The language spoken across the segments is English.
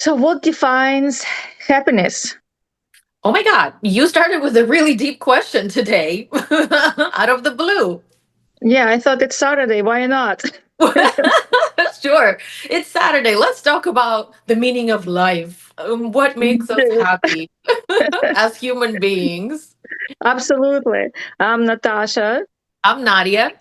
So, what defines happiness? Oh my God, you started with a really deep question today, out of the blue. Yeah, I thought it's Saturday. Why not? Sure, it's Saturday. Let's talk about the meaning of life. What makes us happy as human beings? Absolutely. I'm Natasha, I'm Nadia,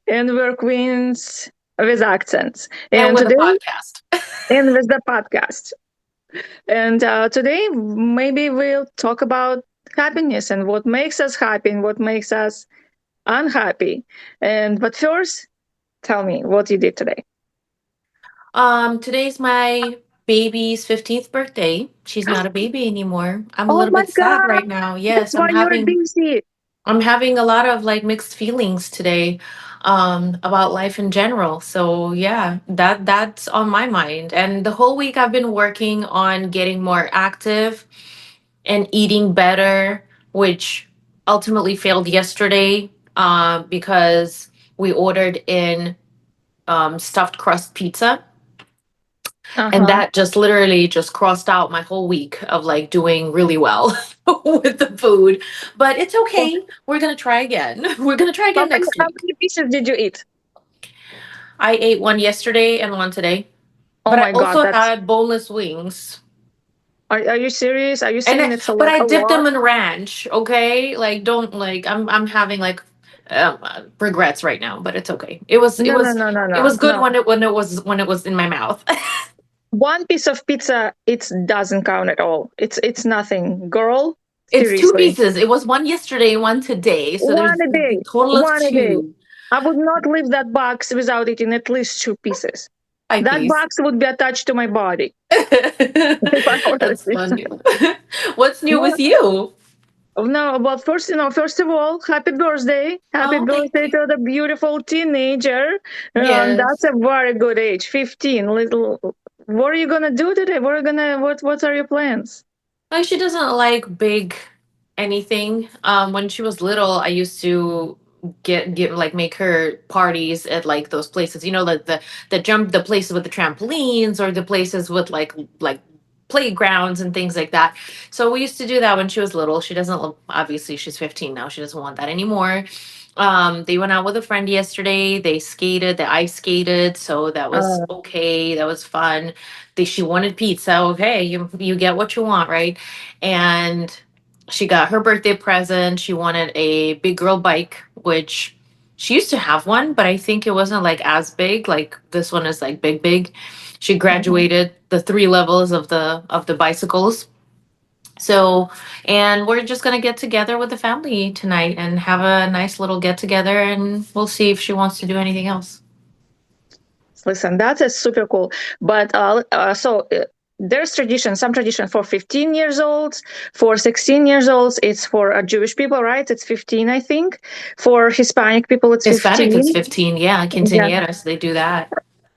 and we're queens with accents. and And with a today, podcast. and with the podcast. And today, maybe we'll talk about happiness and what makes us happy and what makes us unhappy. And but first, tell me what you did today. Today's my baby's 15th birthday. She's not a baby anymore. I'm a Oh little my bit sad God, right now. that's Yes, why you're busy. I'm having a lot of like mixed feelings today about life in general. So yeah, that's on my mind. And the whole week I've been working on getting more active and eating better, which ultimately failed yesterday because we ordered in stuffed crust pizza, Uh and huh. that just literally just crossed out my whole week of like doing really well with the food. But it's okay. We're gonna try again. We're gonna try How again many, next how week. many pieces did you eat? I ate one yesterday and one today. Oh But I my God, also that's. had boneless wings. Are you serious? Are you And saying it's a but lot? I A dipped lot? them in ranch, okay? Like don't like I'm having like regrets right now, but it's okay. It was it No, no, was no, no, it no, was good no. when it was in my mouth. One piece of pizza, it doesn't count at all. It's nothing, girl. It's two Seriously, pieces. It was one yesterday, one today. So one there's a the day, total of one a day. two. I would not leave that box without eating at least two pieces. Hi, That peace. box would be attached to my body if I order That's pizza. funny. What's new No, with you? no, but first, first of all, happy birthday. Happy Oh, thank birthday you. to the beautiful teenager. That's Yes. a very good age, 15. Little, what are you gonna do today? What are your plans? Like she doesn't like big anything. When she was little, I used to get like make her parties at like those places. You know, like the places with the trampolines or the places with like playgrounds and things like that. So we used to do that when she was little. She doesn't obviously she's 15 now. She doesn't want that anymore. They went out with a friend yesterday. They skated, they ice skated, so that was Uh, okay. That was fun. She wanted pizza. Okay, you get what you want, right? And she got her birthday present. She wanted a big girl bike, which she used to have one, but I think it wasn't like as big. Like this one is like big, big. She mhm. graduated the three levels of the bicycles. So, and we're just gonna get together with the family tonight and have a nice little get together, and we'll see if she wants to do anything else. Listen, that is super cool. But there's tradition, some tradition for 15 years olds, for 16 years olds, it's for Jewish people, right? It's 15, I think. For Hispanic people, it's Hispanic is 15. 15, yeah, Yeah, quinceañeras, they do that.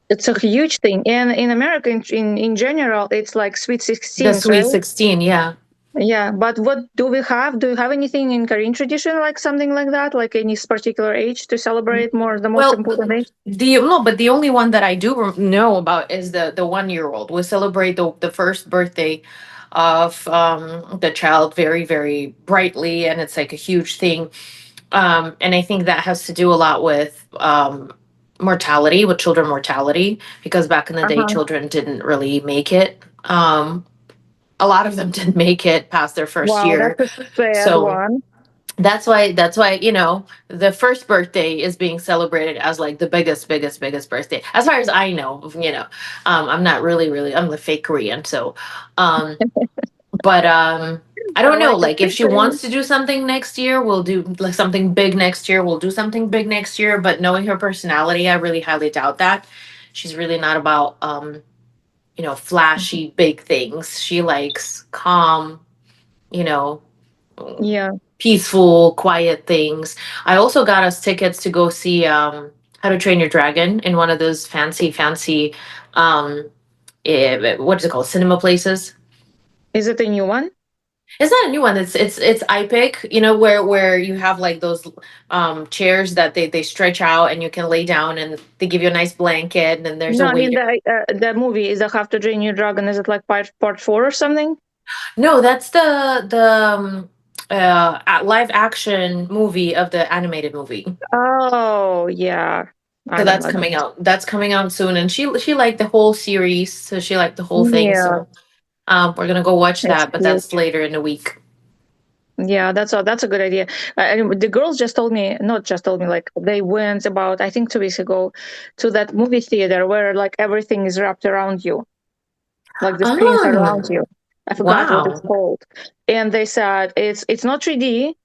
it's a huge thing. And in America, in general, it's like sweet The 16s, sweet right? 16, yeah. Yeah, but what do we have? Do you have anything in Korean tradition like something like that? Like any particular age to celebrate more, the most Well, important age? but the only one that I do know about is the 1 year old. We celebrate the first birthday of the child very very brightly, and it's like a huge thing. And I think that has to do a lot with mortality, with children mortality, because back in the day, Uh-huh. children didn't really make it. A lot of them didn't make it past their first Wow, year. that's a sad So one. that's why the first birthday is being celebrated as like the biggest birthday as far as I know. I'm not really I'm the fake Korean, so um but I I don't know, like it. like if she wants to do something next year, we'll do like something big next year, we'll do something big next year, but knowing her personality, I really highly doubt that. She's really not about flashy big things. She likes calm, you know Yeah. peaceful, quiet things. I also got us tickets to go see How to Train Your Dragon in one of those fancy what is it called? Cinema places. Is it a new one? It's not a new one. It's iPic, you know, where you have like those chairs that they stretch out and you can lay down and they give you a nice blanket and then there's No, a I mean waiter. the movie is the How to Train Your Dragon. Is it like part four or something? No, that's the live action movie of the animated movie. Oh yeah, So I don't that's like. coming out. That's coming out soon, and she liked the whole series, so she liked the whole thing. Yeah, So we're gonna go watch it's that, but cute. that's later in the week. Yeah, that's a good idea. And the girls just told me, not just told me, like they went about I think 2 weeks ago to that movie theater where like everything is wrapped around you, like the screens are around Oh, you. I forgot what it's wow! called, and they said it's not 3D,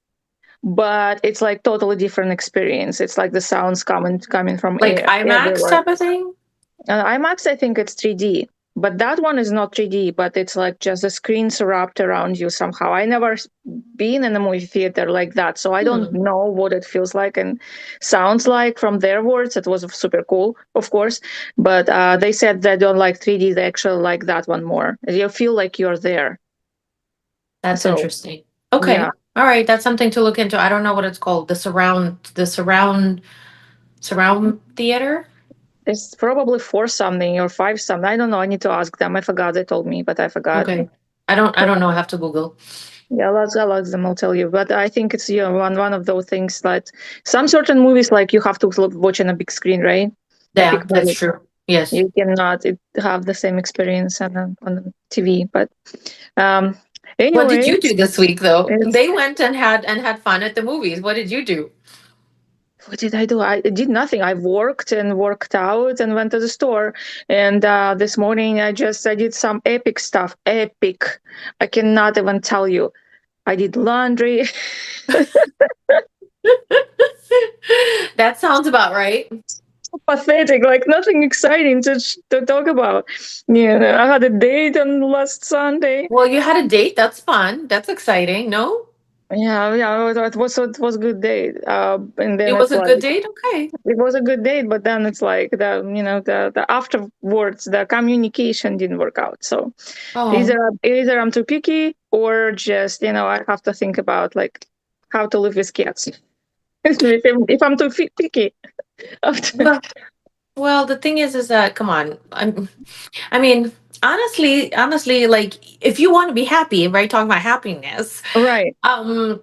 but it's like totally different experience. It's like the sounds coming from Like IMAX everywhere. type of thing. IMAX, I think it's 3D, but that one is not 3D, but it's like just the screens wrapped around you somehow. I never been in a movie theater like that, so I don't Hmm. know what it feels like and sounds like from their words. It was super cool, of course, but they said they don't like 3D. They actually like that one more. You feel like you're there. That's So interesting. yeah, Okay. All right. That's something to look into. I don't know what it's called. The surround theater. it's probably four something or five something. I don't know. I need to ask them. I forgot. They told me, but I forgot. Okay. I don't know. I have to Google. Yeah, I'll ask them. I'll tell you. But I think it's one of those things that some certain movies like you have to watch on a big screen, right? Epic Yeah, that's movies. true. Yes. You cannot have the same experience on TV. But um, What did anyway, you do this week though? it's They went and had fun at the movies. What did you do? what did I do? I did nothing. I worked and worked out and went to the store. And this morning I did some epic stuff. Epic. I cannot even tell you. I did laundry. That sounds about right. Pathetic, like nothing exciting to talk about. You know, I had a date on last Sunday. Well, you had a date. That's fun. That's exciting. No? Yeah, it was a good date. And then It was it's a like good date? Okay. it was a good date, but then it's like the afterwards the communication didn't work out. So Oh. either I'm too picky or just I have to think about like how to live with cats. If I'm too picky, after. Well, well, the thing is that come on. I mean, honestly, like if you want to be happy, right? Talking about happiness, Right. um,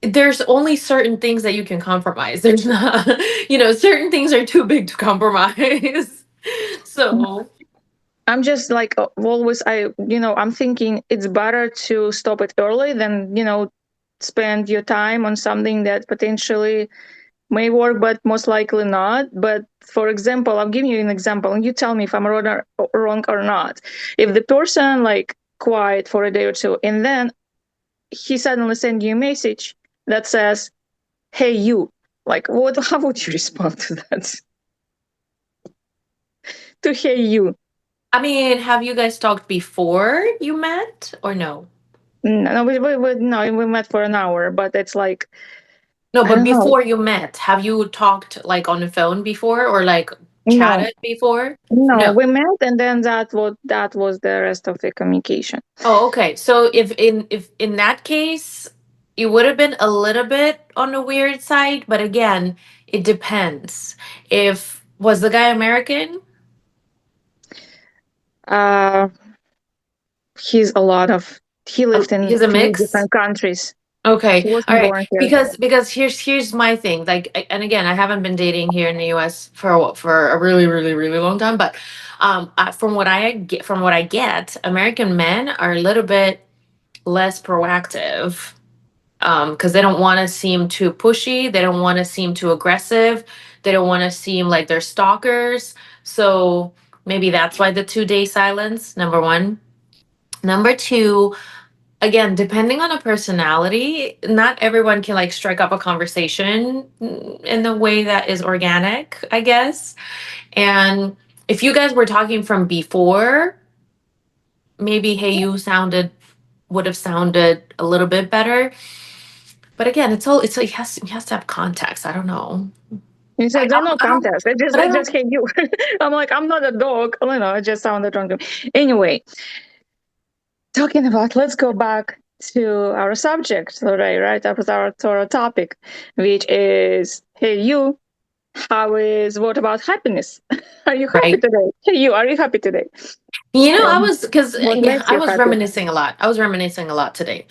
there's only certain things that you can compromise. There's not, certain things are too big to compromise. So, I'm just like always I'm thinking it's better to stop it early than, spend your time on something that potentially may work, but most likely not. But for example, I'll give you an example and you tell me if I'm wrong or not. If the person like quiet for a day or two and then he suddenly send you a message that says, "Hey, you," like how would you respond to that? To "Hey, you." I mean, have you guys talked before you met or no? No, we met for an hour, but it's like, No, I but don't know. before you met, have you talked like on the phone before or like No, chatted before? no, No. we met, and then that was the rest of the communication. Oh, okay. So if in that case, it would have been a little bit on the weird side, but again, it depends. If was the guy American? Uh, he lived in He's a three mix. different countries. Okay. He All wasn't right. born here. Because here's my thing. Like and again, I haven't been dating here in the US for a really really really long time, but from what I get, American men are a little bit less proactive because they don't want to seem too pushy. They don't want to seem too aggressive. They don't want to seem like they're stalkers. So maybe that's why the 2 day silence, number one. Number two, again, depending on a personality, not everyone can like strike up a conversation in the way that is organic, I guess. And if you guys were talking from before, maybe hey you would have sounded a little bit better. But again, it's like he has to have context. I don't know. He I, said, I "There's don't no I don't contest. I just but I I don't just hate you." I'm like, I'm not a dog. I don't know. It just sounded wrong to me. Anyway, talking about, let's go back to our subject today, right? That was our topic, which is, hey, you, what about happiness? Are you happy Right. today? Hey, you, are you happy today? You know, I And was because what makes I you was happy? reminiscing a lot. I was reminiscing a lot today.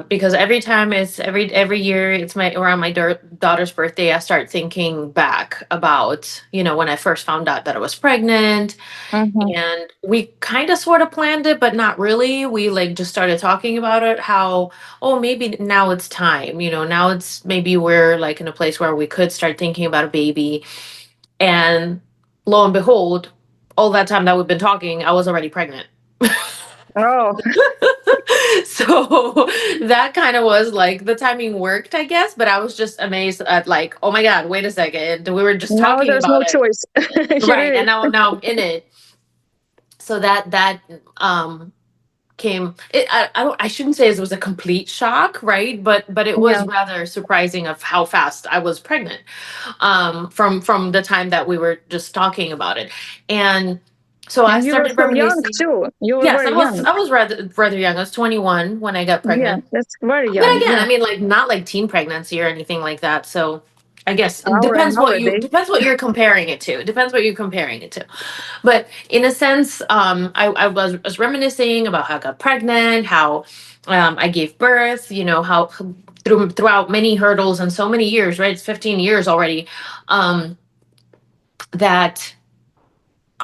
Because every time it's every year it's my around my daughter's birthday, I start thinking back about, when I first found out that I was pregnant. Mm-hmm. And we kind of sort of planned it, but not really. We like just started talking about it, how, oh, maybe now it's time, now it's maybe we're like in a place where we could start thinking about a baby. And lo and behold, all that time that we've been talking, I was already pregnant. Oh, So that kind of was like the timing worked, I guess, but I was just amazed at like, oh my God, wait a second. We were just now talking there's about no it. choice. Right. Here And it now I'm in it. So that um came it I shouldn't say it was a complete shock, right? But it is. Yeah. was rather surprising of how fast I was pregnant, from the time that we were just talking about it. And so I And you were started so young reminiscing. too. You were Yes, very young. I was rather young. I was 21 when I got Yeah, pregnant. that's very But young. again, Yeah. I mean, like, not like teen pregnancy or anything like that. So I guess it Already. depends what you're comparing it to. It depends what you're comparing it to. But in a sense, I was reminiscing about how I got pregnant, how I gave birth, how throughout many hurdles and so many years, right? It's 15 years already. Um, that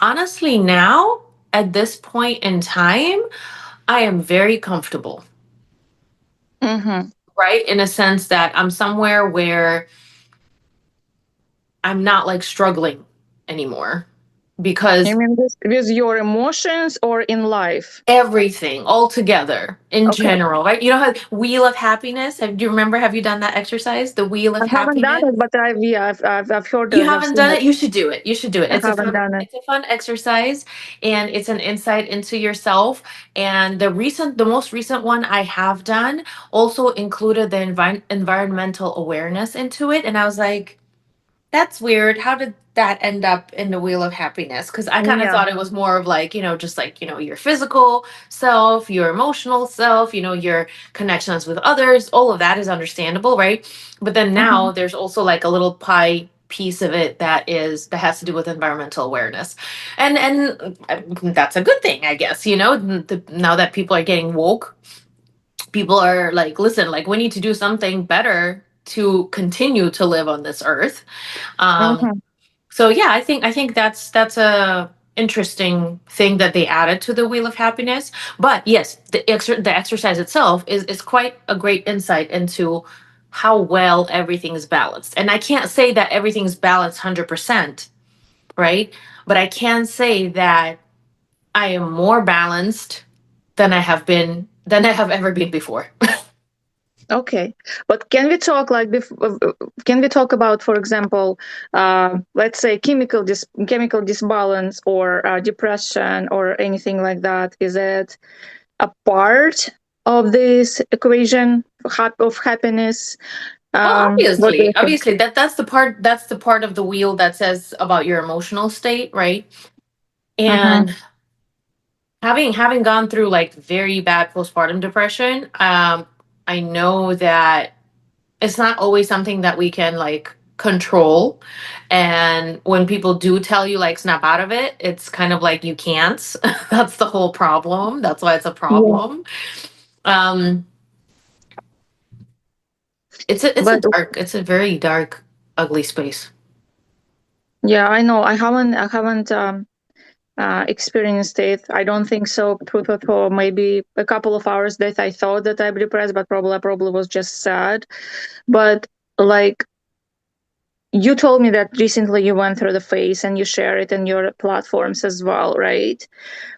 honestly, now at this point in time, I am very comfortable, Mm-hmm. right? In a sense that I'm somewhere where I'm not like struggling anymore, You because mean this with your emotions or in life? everything all together in Okay. general, right? You know how wheel of happiness, do you remember, have you done that exercise, the wheel I of haven't done happiness? it, but I've heard You it. I've haven't seen done it. it? You should do it. You should do it. I haven't done it. It's a fun exercise, and it's an insight into yourself. And the most recent one I have done also included the environmental awareness into it, and I was like, that's weird. How did that end up in the wheel of happiness? Because I kind of Yeah. thought it was more of like, just like, your physical self, your emotional self, your connections with others. All of that is understandable, right? But then Mm-hmm. now there's also like a little pie piece of it that has to do with environmental awareness. And that's a good thing, I guess, now that people are getting woke, people are like, listen, like, we need to do something better to continue to live on this earth. um Mm-hmm. so yeah, I think that's a interesting thing that they added to the wheel of happiness. But yes, the exercise itself is quite a great insight into how well everything's balanced. And I can't say that everything's balanced 100%, right? But I can say that I am more balanced than I have ever been before. Okay, but can we talk like can we talk about, for example, let's say chemical disbalance or depression or anything like that? Is it a part of this equation of happiness? Well, What do you think? obviously that's the part of the wheel that says about your emotional state, right? Mm-hmm. And having gone through like very bad postpartum depression, I know that it's not always something that we can like control. And when people do tell you like snap out of it, it's kind of like you can't. That's the whole problem. That's why it's a Yeah, problem. Um, but it's a very dark, ugly space. yeah, I know. I haven't experienced it. I don't think so. For maybe a couple of hours that I thought that I'm depressed, but probably was just sad. But like you told me that recently you went through the phase and you share it in your platforms as well, right?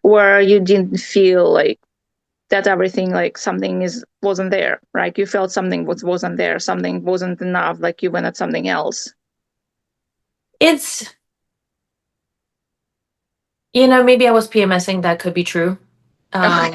Where you didn't feel like that everything like something is wasn't there, right? You felt something wasn't there, something wasn't enough, like you wanted something else. It's, maybe I was PMSing, that could be true. um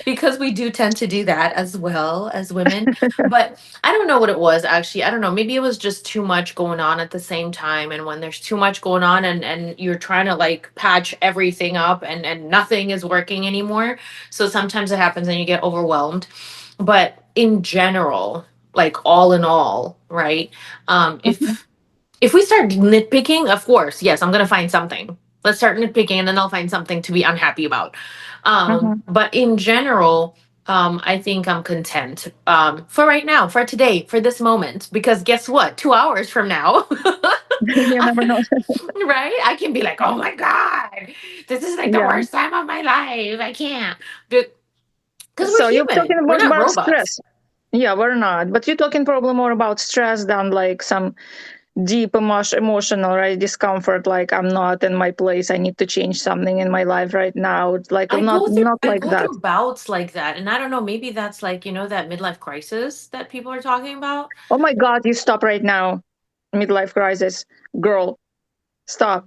because we do tend to do that as well as women. But I don't know what it was, actually. I don't know, maybe it was just too much going on at the same time, and when there's too much going on and you're trying to like patch everything up and nothing is working anymore, so sometimes it happens and you get overwhelmed. But in general, like all in all, right, Mhm. if we start nitpicking, of course, yes, I'm gonna find something. Let's start nitpicking, and then I'll find something to be unhappy about. Mhm. But in general, I think I'm content, for right now, for today, for this moment. Because guess what? 2 hours from now, You never know. right? I can be like, oh my god, this is like the Yeah. worst time of my life. I can't, because we're So you're human. talking We're not about robots. stress. Yeah, we're not. But you're talking probably more about stress than like some deep emotional, right, discomfort. Like I'm not in my place. I need to change something in my life right now. It's like not I like go that. through bouts like that, and I don't know, maybe that's like, that midlife crisis that people are talking about. Oh my God! You stop right now. Midlife crisis, girl. Stop.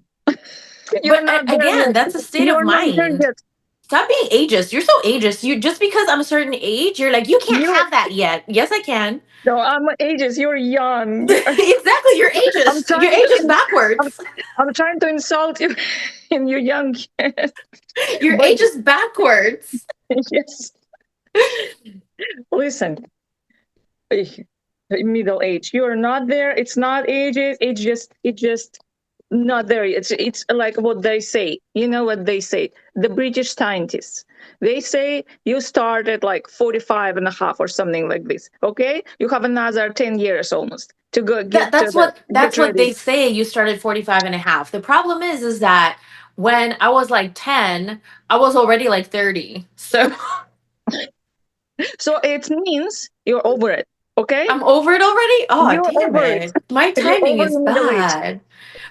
You're But not there again, yet. that's a state of You're not there mind. yet. Stop being ageist. You're so ageist. You just because I'm a certain age, you're like, you can't You have that yet. Yes, I can. no, I'm ages. You're young. Exactly. You're I'm ageist. You're trying to. ageist I'm, backwards. I'm trying to insult you in your young years. You're But ageist backwards. yes, listen, eh, middle age. You're not there. It's not ages. It's just not there. It's like what they say. You know what they say? The British scientists. They say you start at like 45 and a half or something like this. Okay? You have another 10 years almost to go That get to that's the what get that's what ready. they say. You started 45 and a half. The problem is that when I was like 10, I was already like 30. So So it means you're over it. Okay? I'm over it already? Oh, You're damn over it. it. My You're timing over is the middle age. bad.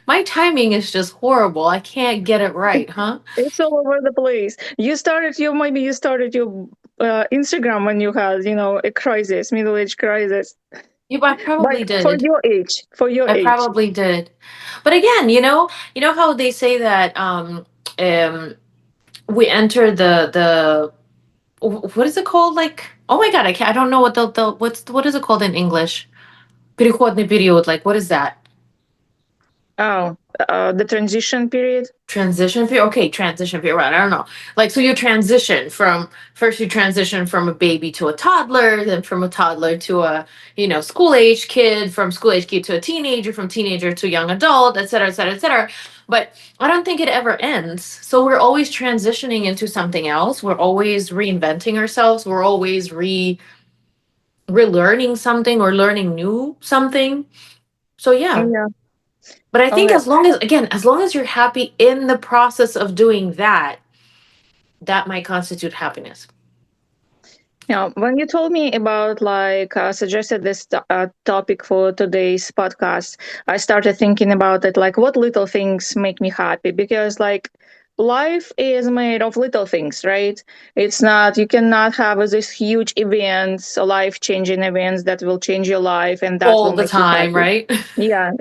My timing is just horrible. I can't get it right, huh? It's all over the place. You started your Instagram when you had, a crisis, middle age crisis. I But probably did. for your I age. probably did. But again, you know how they say that um we enter what is it called? Like, oh my god, I don't know what is it called in English? Переходный период, like what is that? Oh, the transition period. Transition period. Okay, transition period, right? I don't know. Like, so you transition from first, you transition from a baby to a toddler, then from a toddler to a school age kid, from school age kid to a teenager, from teenager to young adult, et cetera, et cetera, et cetera. But I don't think it ever ends. So we're always transitioning into something else. We're always reinventing ourselves. We're always relearning something or learning new something. So yeah. Yeah. But I think Okay. as long as you're happy in the process of doing that, that might constitute happiness. Now, when you told me about like suggested this topic for today's podcast, I started thinking about it. Like, what little things make me happy? Because like life is made of little things, right? It's not you cannot have these huge events, life-changing events that will change your life and that All will the make you time, happy. right? Yeah,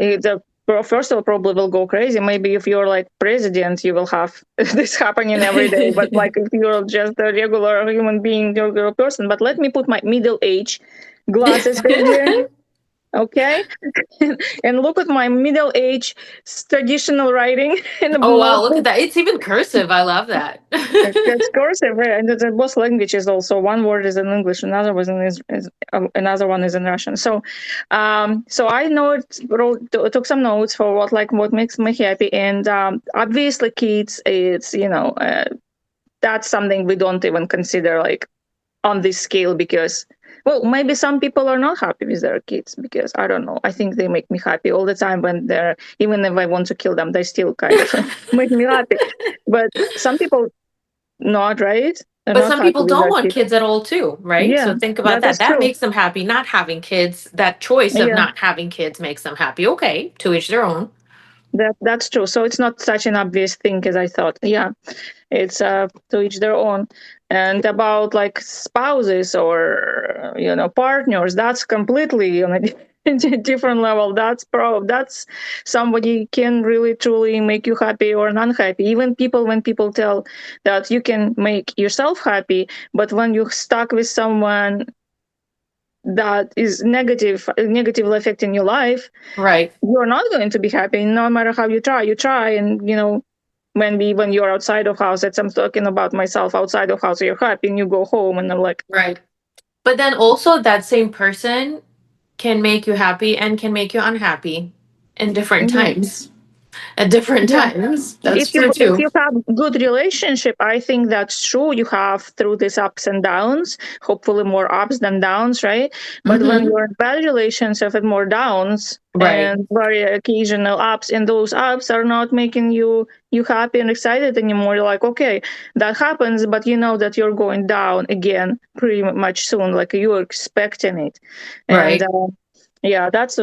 first of all, probably will go crazy. Maybe if you're like president, you will have this happening every day. But like if you're just a regular human being, regular person. But let me put my middle age glasses right here. Okay, and look at my middle age traditional writing in the Oh wow, look at notebook. that. It's even cursive. I love that. It's cursive, right? And the both languages also. One word is in English, another was another one is in Russian. So I took some notes for what makes me happy, and obviously kids. That's something we don't even consider like on this scale because. Well, maybe some people are not happy with their kids because I don't know. I think they make me happy all the time when they're even if I want to kill them, they still kind of make me happy. But some people not, right? They're But not some happy people with don't that want kid. kids at all too, right? Yeah, So think about that that. is That true. makes them happy. Not having kids, that choice of Yeah, not having kids makes them happy. Okay, to each their own. that's true. So it's not such an obvious thing as I thought. Yeah, it's to each their own. And about like spouses or partners, that's completely different level. That's somebody can really truly make you happy or unhappy. Even when people tell that you can make yourself happy, but when you're stuck with someone that is negatively affecting your life, Right. you're not going to be happy no matter how you try. You try, and when you're outside of house, I'm talking about myself outside of house, you're happy, and you go home, and I'm like, Right. But then also that same person can make you happy and can make you unhappy in different yeah, times. At different yeah. times. That's if you true if too. you have good relationship, I think that's true. You have through these ups and downs, hopefully more ups than downs, right? But when Mm-hmm. you're in bad relationship with more downs Right. and very occasional ups, and those ups are not making you happy and excited anymore, you're like, okay, that happens, but you know that you're going down again pretty much soon, like you're expecting it. And Right. yeah, that's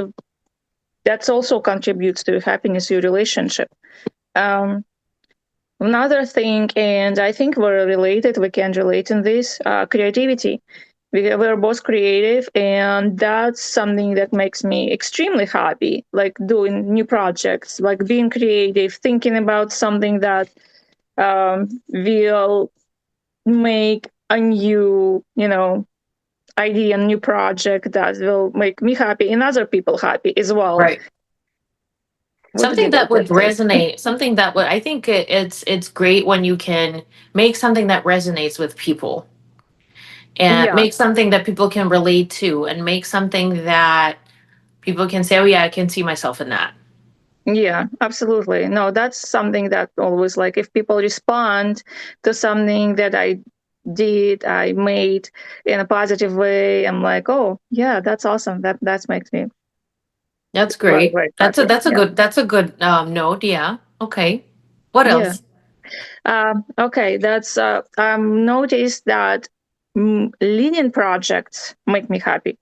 also contributes to happiness, your relationship. um Another thing, and I think we're related, we can relate in this, creativity. We're both creative, and that's something that makes me extremely happy, like doing new projects, like being creative, thinking about something that will make a new, idea, new project that will make me happy and other people happy as well. Right. What did you Something guys that would say? resonate, something that would, I think it's great when you can make something that resonates with people and Yeah. make something that people can relate to and make something that people can say, oh yeah, I can see myself in that. Yeah, absolutely. No, that's something that always like if people respond to something that I made in a positive way, I'm like, oh yeah, that's awesome. That makes me That's very, great. very That's a happy. that's a Yeah. good that's a good note. Yeah. Okay. What Yeah. else? Okay, that's noticed that leading projects make me happy.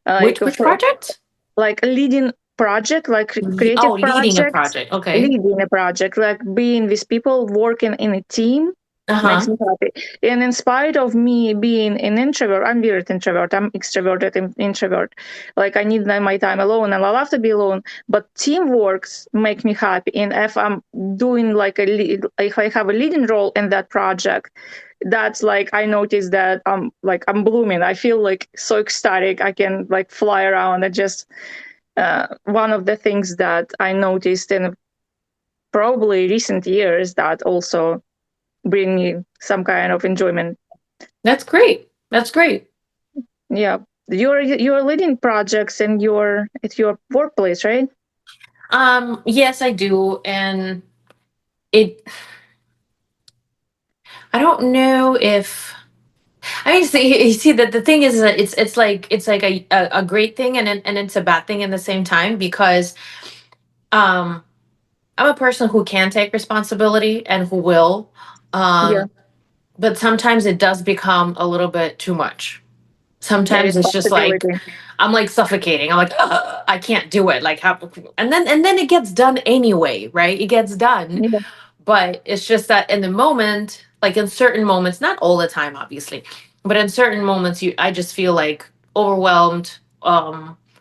Like Which project? leading project, like creative Oh, leading a projects, project. Okay. leading a project, like being with people, working in a team makes Uh-huh. me happy. And in spite of me being an introvert, I'm very introvert. I'm extroverted and introvert. Like I need my time alone, and I love to be alone. But teamworks make me happy. And if I'm doing like if I have a leading role in that project, that's like I notice that I'm blooming. I feel like so ecstatic. I can like fly around and just one of the things that I noticed in probably recent years that also bring me some kind of enjoyment. That's great. That's great. Yeah, you're leading projects in your at your workplace, right? Yes, I do. And it I don't know if I mean, see, you see that the thing is that it's like a great thing and it's a bad thing in the same time because um I'm a person who can take responsibility and who will, Yeah, um, but sometimes it does become a little bit too much. yeah, Sometimes it's just like responsibility. I'm like suffocating. I'm like, "Ugh, I can't do it. Like how, and then it gets done anyway, right? It gets done, Yeah, but it's just that in the moment, like in certain moments, not all the time, obviously, but in certain moments, I just feel like overwhelmed,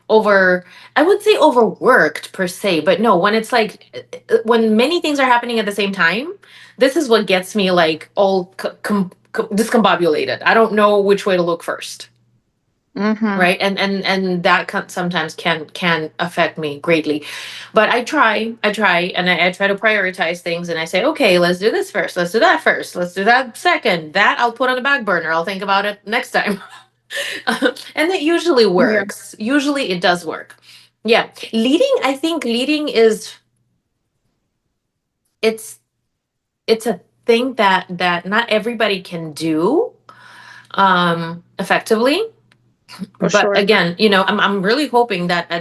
over, I would say overworked per se, but no, when it's like, when many things are happening at the same time, this is what gets me like all discombobulated. I don't know which way to look first, mm-hmm. right? And that sometimes can affect me greatly, but I try and I try to prioritize things, and I say, okay, let's do this first, let's do that first, let's do that second, that I'll put on the back burner, I'll think about it next time. And it usually Yeah, works, usually it does work. Yeah, leading, I think leading is, it's it's a thing that not everybody can do effectively. for But sure. again, I'm really hoping that I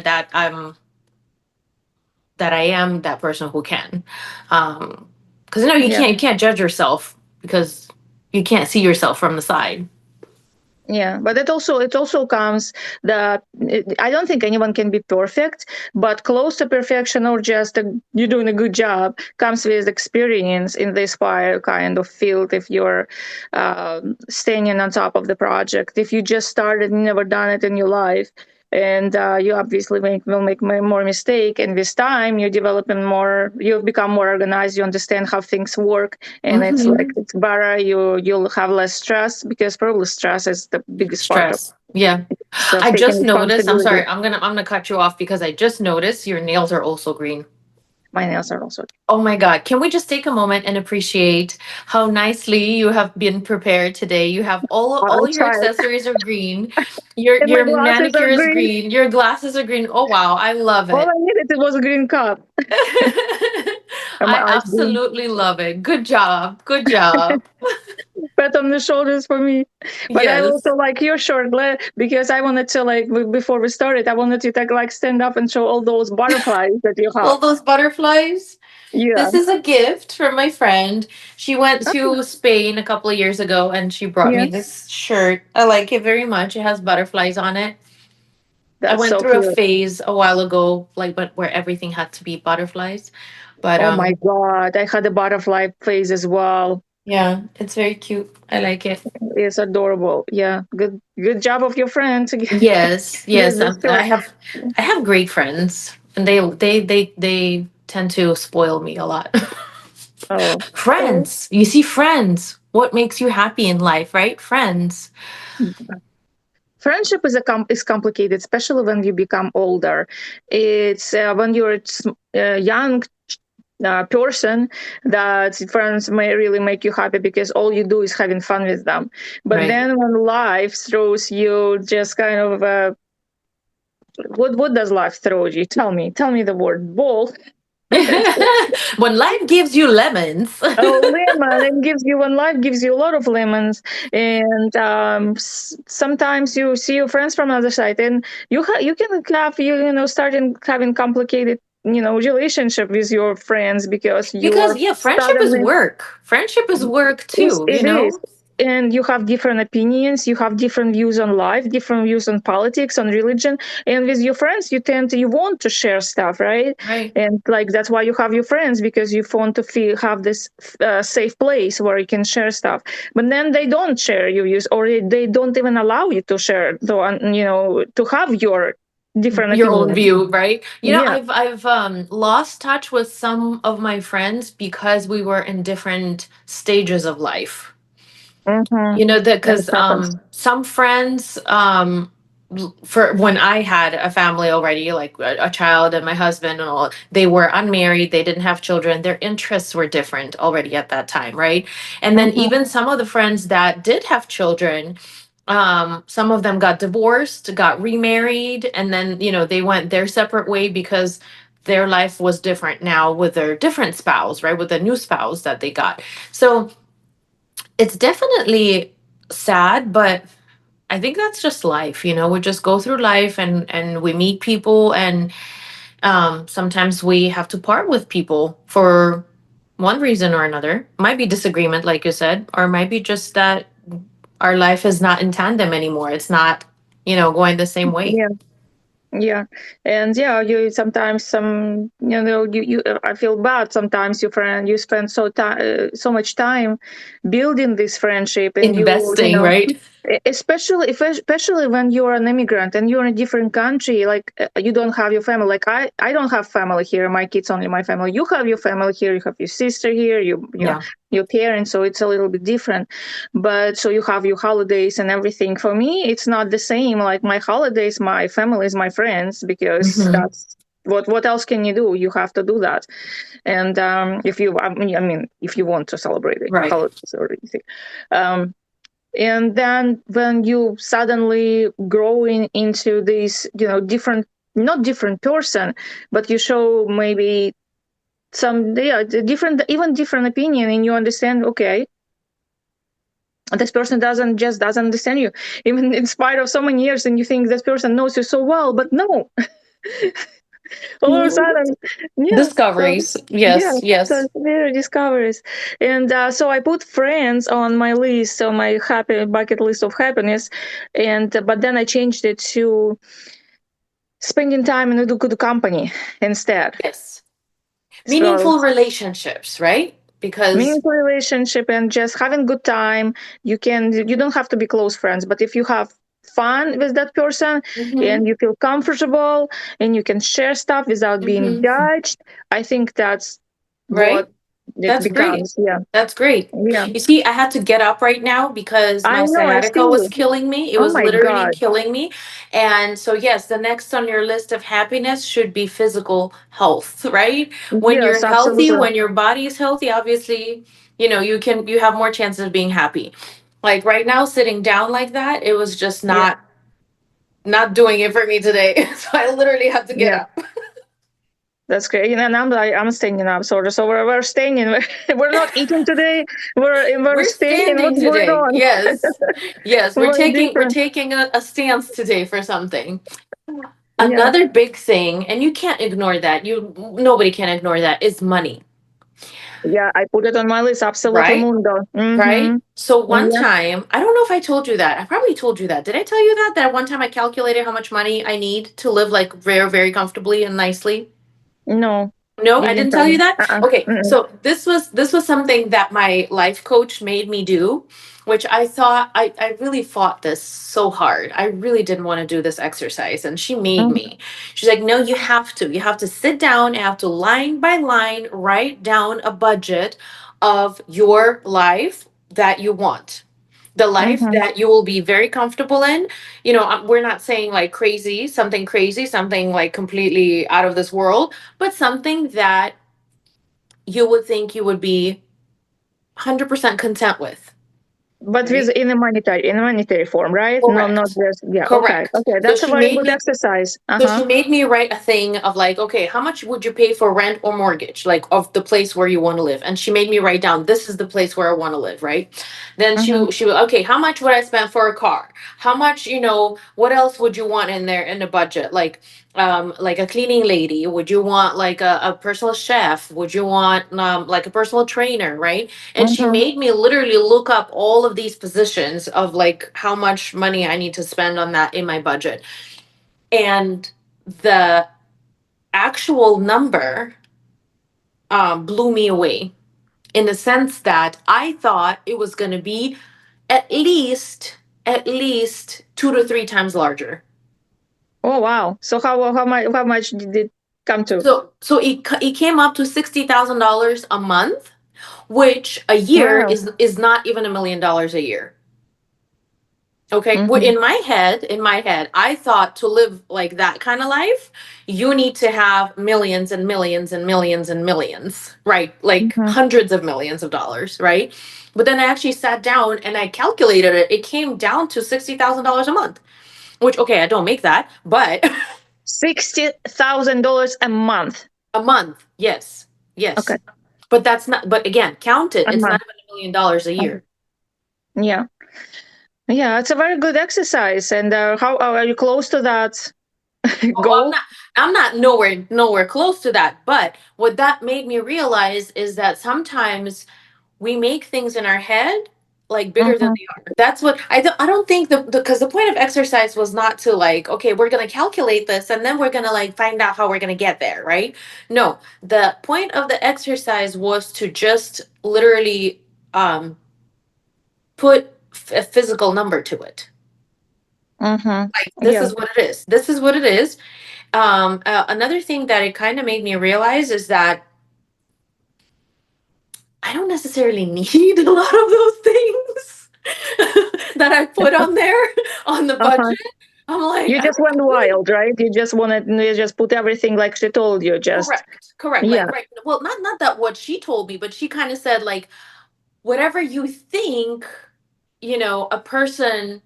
am that person who can. Because you Yeah. can't judge yourself because you can't see yourself from the side. Yeah, but it also comes that I don't think anyone can be perfect, but close to perfection or just you're doing a good job comes with experience in this fire kind of field. If you're staying on top of the project, if you just started and never done it in your life, and you obviously will make more mistake. And with time, you become more organized. You understand how things work, and it's better. You'll have less stress, because probably stress is the biggest part of Stress. Yeah. I taking just noticed, I'm responsibility. sorry, I'm gonna cut you off because I just noticed your nails are also green. My nails are also. Oh my God. Can we just take a moment and appreciate how nicely you have been prepared today? You have all I'll your try it. accessories are green. Your And my your glasses are manicure is green. green. Your glasses are green. Oh wow, I love All it. I needed was a green cup, and my I eyes green. absolutely love it. Good job. Good job. Pat on the shoulders for me. But I Yes. also like your shirt, because I wanted to, before we started, I wanted you to stand up and show all those butterflies that you All have. those butterflies. Yeah. This is a gift from my friend. She went to Spain a couple of years ago and she brought me Yeah. this shirt. I like it very much. It has butterflies on it. I That's went so through a cute. phase a while ago, but where everything had to be butterflies. But Oh my God. I had a butterfly face as well. yeah, it's very cute. I like it. It's adorable. Yeah. Good job of your friend to get Yes, yes. this I shirt. have great friends, and they tend to spoil me a lot. Oh. Oh. Friends, you see, friends. What makes you happy in life, right? Friends. Friendship is complicated, especially when you become older. It's when you're young person, that friends may really make you happy, because all you do is having fun with them. But Right. then when life throws you just kind of what does life throw you? Tell me the word ball. When life gives you lemons. Oh, lemon! It gives you when life gives you a lot of lemons, and sometimes you see your friends from other side, and you can have starting having complicated relationship with your friends, because Because you're yeah, friendship is suddenly. work. Friendship is work Yes, too, you it is. know? And you have different opinions, you have different views on life, different views on politics, on religion. And with your friends, you want to share stuff, right? Right. And that's why you have your friends, because you want to have this safe place where you can share stuff. But then they don't share your views, or they don't even allow you to share, to have your different Your own opinions. view, right? You know, Yeah. I've lost touch with some of my friends because we were in different stages of life. Mm-hmm. You know that And it because happens. some friends for when I had a family already, like a child and my husband and all, they were unmarried, they didn't have children, their interests were different already at that time, right? And then Mm-hmm. even some of the friends that did have children, some of them got divorced, got remarried, and then they went their separate way because their life was different now with their different spouse, right? With the new spouse that they got. So it's definitely sad, but I think that's just life. We just go through life and we meet people, and sometimes we have to part with people for one reason or another. Might be disagreement, like you said, or might be just that our life is not in tandem anymore. It's not, going the same way. Yeah. Yeah, and yeah, you sometimes I feel bad sometimes. You spend so much time building this friendship, and Investing, right? especially when you're an immigrant and you're in a different country, like you don't have your family. Like I don't have family here. My kids only my family. You have your family here. You have your sister here. Yeah. Your parents. So it's a little bit different. But so you have your holidays and everything. For me, it's not the same. Like my holidays, my family is my friends, because Hmm. that's what else can you do? You have to do that. And if you want to celebrate the Right. holidays or anything. Um, and then when you suddenly growing into this different, not different person, but you show maybe some different, even different opinion, and you understand, okay, this person doesn't understand you, even in spite of so many years, and you think this person knows you so well, but no. All of a sudden, yeah. So Discoveries. yeah, Yes, so yes. there are discoveries. And so I put friends on my list, on my happy bucket list of happiness, and but then I changed it to spending time in a good company instead. Yes. So Meaningful relationships, right? Because meaningful relationship and just having good time. You don't have to be close friends, but if you have fun with that person Mm-hmm. and you feel comfortable and you can share stuff without being Mm-hmm. judged, I think that's Right? what it That's great. becomes. Yeah. That's great. Yeah. You see, I had to get up right now because I my know, I sciatica see. was killing me. It Oh was my literally God. killing me. And so, yes, the next on your list of happiness should be physical health, right? When Yes, you're healthy, absolutely. when your body is healthy, obviously, you have more chances of being happy. Like right now, sitting down like that, it was just Yeah. not doing it for me today. So I literally had to get Yeah. up. That's great. And I'm staying up, sort of. So we're staying in. We're not eating today. We're We're staying in standing what's going today. on. Yes. Yes, we're Very different. taking a stance today for something. Yeah. Another big thing, and you can't ignore that. Nobody can ignore that is money, Yeah. I put it on my list. Absolutely, right? mundo. Right? Mm-hmm. So one Yeah. time, I don't know if I told you that. I probably told you that. Did I tell you that? That one time I calculated how much money I need to live like very, very comfortably and nicely. No, No, you I didn't didn't tell tell me. you that. Uh-uh. Okay, Mm-mm. so this was something that my life coach made me do, which I thought I really fought this so hard. I really didn't want to do this exercise, and she made Mhm. me. She's like, "No, you have to. You have to sit down. You have to line by line write down a budget of your life that you want." The life Mhm. that you will be very comfortable in. We're not saying like crazy, something like completely out of this world, but something that you would think you would be 100% content with, But with right? in a monetary form, right? No, not Correct. just yeah. Okay. Correct. Okay. So That's a she very made good me exercise. Uh So huh. she made me write a thing of like, okay, how much would you pay for rent or mortgage, like of the place where you want to live? And she made me write down, this is the place where I want to live, right? Then Mhm. she would, okay, how much would I spend for a car? How much, what else would you want in there in the budget? Like a cleaning lady? Would you want like a personal chef? Would you want like a personal trainer, right? And she Mhm. made me literally look up all of these positions of like how much money I need to spend on that in my budget. And the actual number blew me away in the sense that I thought it was going to be at least at least 2 to 3 times larger. Oh wow. So how much did it come to? So it came up to $60,000 a month, which a year Wow. is not even $1 million a year. Okay, well, Mhm. in my head, I thought to live like that kind of life, you need to have millions and millions and millions and millions, right? Like Mhm. hundreds of millions of dollars, right? But then I actually sat down and I calculated it. It came down to $60,000 a month, which, okay, I don't make that, but $60,000 a month. a month, yes, Okay, yes. But that's not, but again, count it, a it's not month. even $1 million a year. Yeah. Yeah, it's a very good exercise. And how are you close to that Oh, goal? I'm not nowhere close to that. But what that made me realize is that sometimes we make things in our head like bigger than Mhm. they are. That's what I don't think because the point of exercise was not to like, okay, we're gonna calculate this and then we're gonna like find out how we're gonna get there, right? No, the point of the exercise was to just literally put a physical number to it. Mhm. Like this Yeah. is what it is. This is what it is. Another thing that it kind of made me realize is that I don't necessarily need a lot of those things that I put on there on the Uh-huh. budget. I'm like, You I just went don't really. wild, right? You just put everything like she told you. Just Correct. yeah. Like, right. Well, not that what she told me, but she kind of said like, whatever you think, a person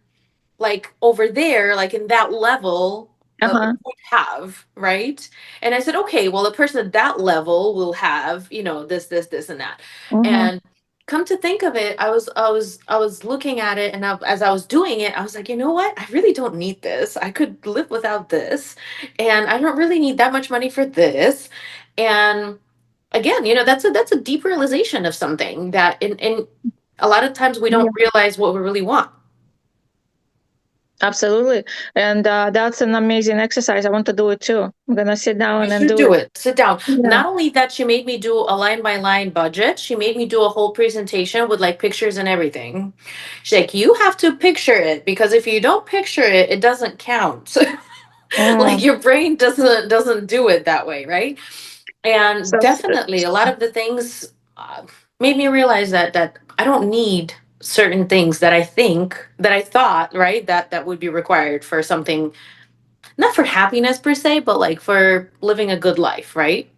like over there, like in that level, Uh-huh. would have, right? And I said, okay, well, a person at that level will have, this, and that. Mhm. And come to think of it, I was looking at it, and as I was doing it, I was like, you know what? I really don't need this. I could live without this, and I don't really need that much money for this. And again, that's a deep realization of something that in a lot of times we Yeah. don't realize what we really want. Absolutely. And that's an amazing exercise. I want to do it too. I'm gonna sit You down and should do do it. it. Sit down. Yeah. Not only that, she made me do a line by line budget, she made me do a whole presentation with like pictures and everything. She's like, you have to picture it because if you don't picture it, it doesn't count. Like Mm. your brain doesn't do it that way, right? And So, definitely a lot of the things made me realize that I don't need certain things that I thought, right, that would be required for something, not for happiness per se, but like for living a good life, right?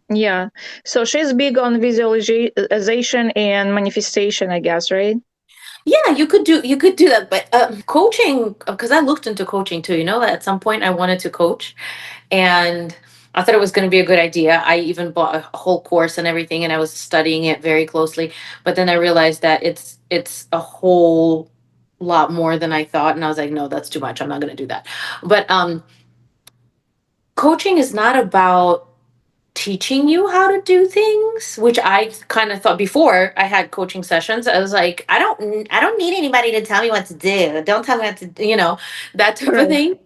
yeah. So she's big on visualization and manifestation, I guess, right? Yeah, you could do that, but coaching, because I looked into coaching too. You know, at some point I wanted to coach, and I thought it was going to be a good idea. I even bought a whole course and everything, and I was studying it very closely. But then I realized that it's a whole lot more than I thought, and I was like, no, that's too much. I'm not going to do that. But coaching is not about teaching you how to do things, which I kind of thought before I had coaching sessions. I was like, I don't need anybody to tell me what to do. Don't tell me what to do, that type of Right. thing.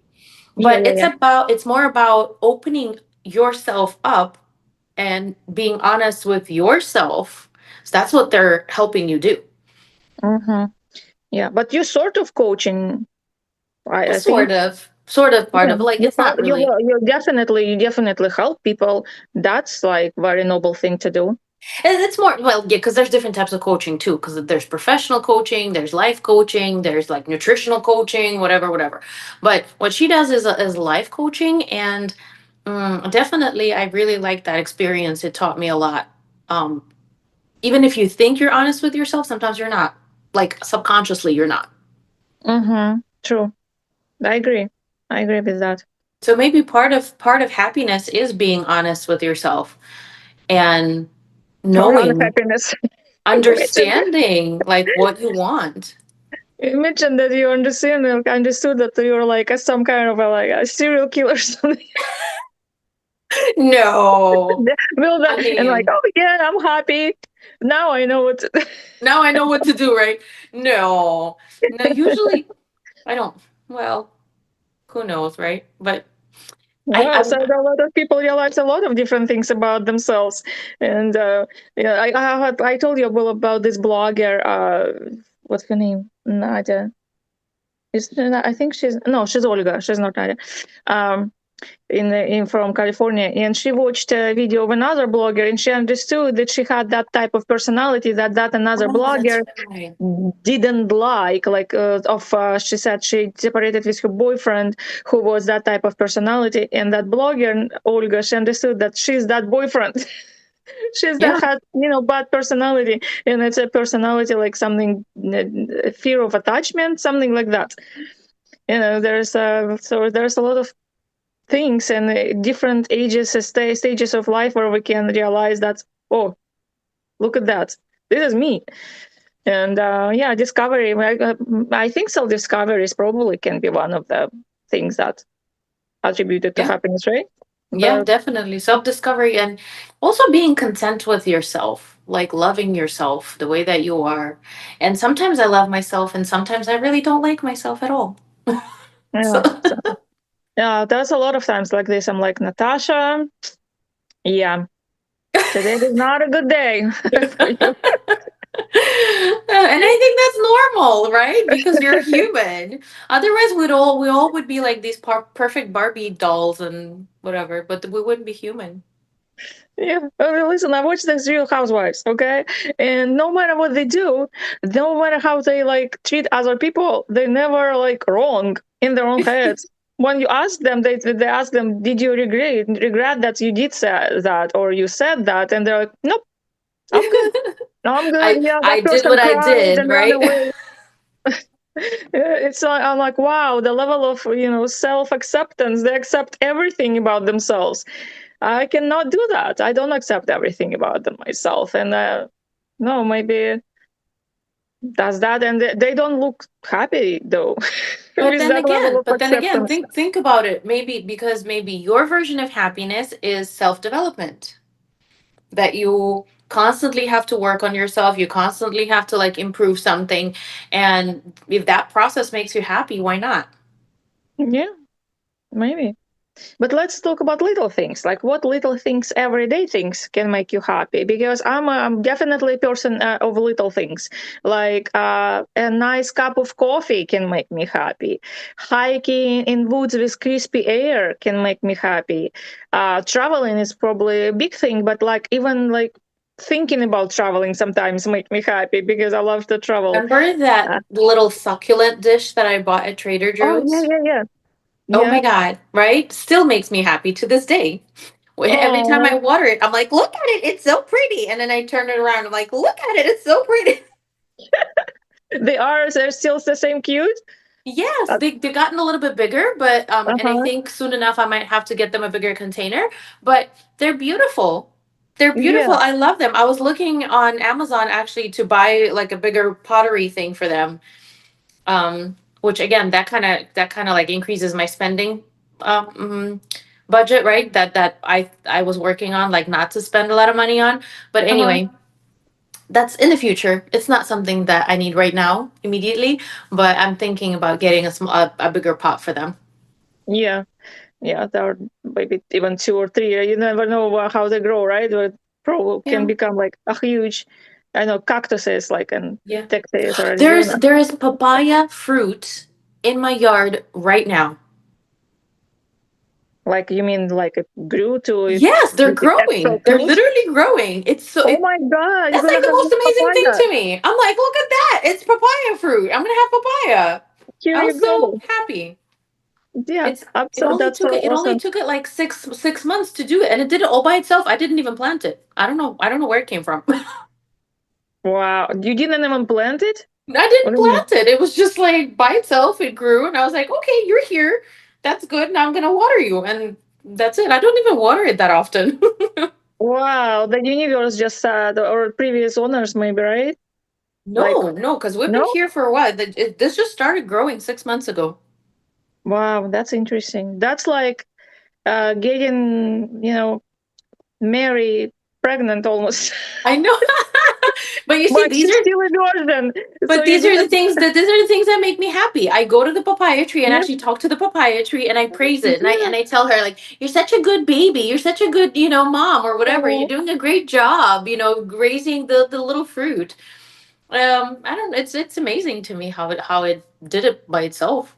Yeah, But yeah, yeah. it's more about opening yourself up and being honest with yourself. So that's what they're helping you do. Hmm. Yeah. But you sort of coaching, Well, I think. sort of part Yeah. of it. Like it's not really. You definitely help people. That's like very noble thing to do. And it's more, well, yeah, because there's different types of coaching too. Because there's professional coaching, there's life coaching, there's like nutritional coaching, whatever, whatever. But what she does is life coaching, and definitely, I really like that experience. It taught me a lot. Um, Even if you think you're honest with yourself, sometimes you're not. Like subconsciously, you're not. Mm-hmm. True. I agree. I agree with that. So maybe part of happiness is being honest with yourself and Or knowing, unhappiness. Imagine, understanding like what you want. imagine that you understood that you're like some kind of a serial killer or something. No. Build up I and like, mean, oh yeah, I'm happy. Now I know what to do. now I know what to do, right? No. No, usually I don't. Well, who knows, right? But I Wow, so I'm a lot of people realize a lot of different things about themselves, and yeah, I told you about this blogger. What's her name? Nadia. I think she's no, she's Olga. She's not Nadia. Um, in from California, and she watched a video of another blogger, and she understood that she had that type of personality that another oh, that's blogger right. didn't like she said she separated with her boyfriend who was that type of personality, and that blogger Olga, she understood that she's that boyfriend. She's that Yeah. had bad personality, and it's a personality like something fear of attachment, something like that. There's a lot of things and different ages, stages of life where we can realize that, oh, look at that, this is me. And yeah, discovery. I think self-discovery is probably can be one of the things that attributed to Yeah. happiness, right? Yeah, But definitely. Self-discovery and also being content with yourself, like loving yourself the way that you are. And sometimes I love myself and sometimes I really don't like myself at all. So yeah, so, yeah, there's a lot of times like this. I'm like, Natasha, yeah, today is not a good day for you. And I think that's normal, right? Because you're human. Otherwise, we all would be like these perfect Barbie dolls and whatever, but we wouldn't be human. Yeah, listen, I watch these Real Housewives, okay? And no matter what they do, no matter how they like treat other people, they never like wrong in their own heads. When you ask them, they ask them, "Did you regret that you did say that or you said that?" And they're like, "Nope, I'm good. I'm good. I Yeah, I that did person what I cried did, and ran right? away." It's like I'm like, wow, the level of self acceptance. They accept everything about themselves. I cannot do that. I don't accept everything about them myself. And no, maybe that's that. And they don't look happy though with that level of But then again, acceptance. think about it. Maybe because maybe your version of happiness is self-development. That you constantly have to work on yourself. You constantly have to like improve something. And if that process makes you happy, why not? Yeah, maybe. But let's talk about little things. Like what little things, everyday things, can make you happy? Because I'm definitely a person of little things. Like a nice cup of coffee can make me happy. Hiking in woods with crispy air can make me happy. Traveling is probably a big thing, but like even like thinking about traveling sometimes make me happy because I love to travel. Remember that Uh, little succulent dish that I bought at Trader oh yeah, Joe's? yeah, yeah, Oh my yeah. God, right? Still makes me happy to this day. Every time I Oh, water it, I'm like, look at it, it's so pretty. And then I turn it around, I'm like, look at it, it's so pretty. they're still the same cute. Yes, Uh, they've gotten a little bit bigger, but and I uh-huh. think soon enough I might have to get them a bigger container. But they're beautiful. They're beautiful. Yeah. I love them. I was looking on Amazon actually to buy like a bigger pottery thing for them. Which again, that kind of like increases my spending um mm, budget, right? That I was working on, like not to spend a lot of money on. But Uh-huh. anyway, that's in the future. It's not something that I need right now immediately, but I'm thinking about getting a bigger pot for them. Yeah. Yeah. There are maybe even two or three. You never know how they grow, right? But pro can Yeah. become like a huge, I know, cactuses, like in Yeah. Texas or There's Arizona. there is papaya fruit in my yard right now. Like you mean like it grew to Yes, they're the actual growing. They're fruit? literally growing. Oh my God, you're That's gonna like the have most this amazing thing papaya. to me. I'm like, look at that. It's papaya fruit. I'm gonna have papaya. Here I you was so go. happy. Yeah. It's it So only that's took so it only awesome. took it like six months to do it, and it did it all by itself. I didn't even plant it. I don't know where it came from. Wow. You didn't even plant it? I What didn't do you mean? plant it. It was just like by itself. It grew, and I was like, okay, you're here. That's good. Now I'm gonna water you, and that's it. I don't even water it that often. Wow. The universe just or previous owners maybe, right? Like, No, because we've been no? here for a while. This just started growing 6 months ago. Wow, that's interesting. That's like getting, Mary pregnant almost. I know. But you see, But she's still a virgin. So but you didn't. these are the things that make me happy. I go to the papaya tree and Yeah, actually talk to the papaya tree and I praise it and I yeah. and I tell her like, you're such a good baby, you're such a good, mom or whatever. You're Oh, doing a great job, raising the little fruit. I don't it's amazing to me how it did it by itself.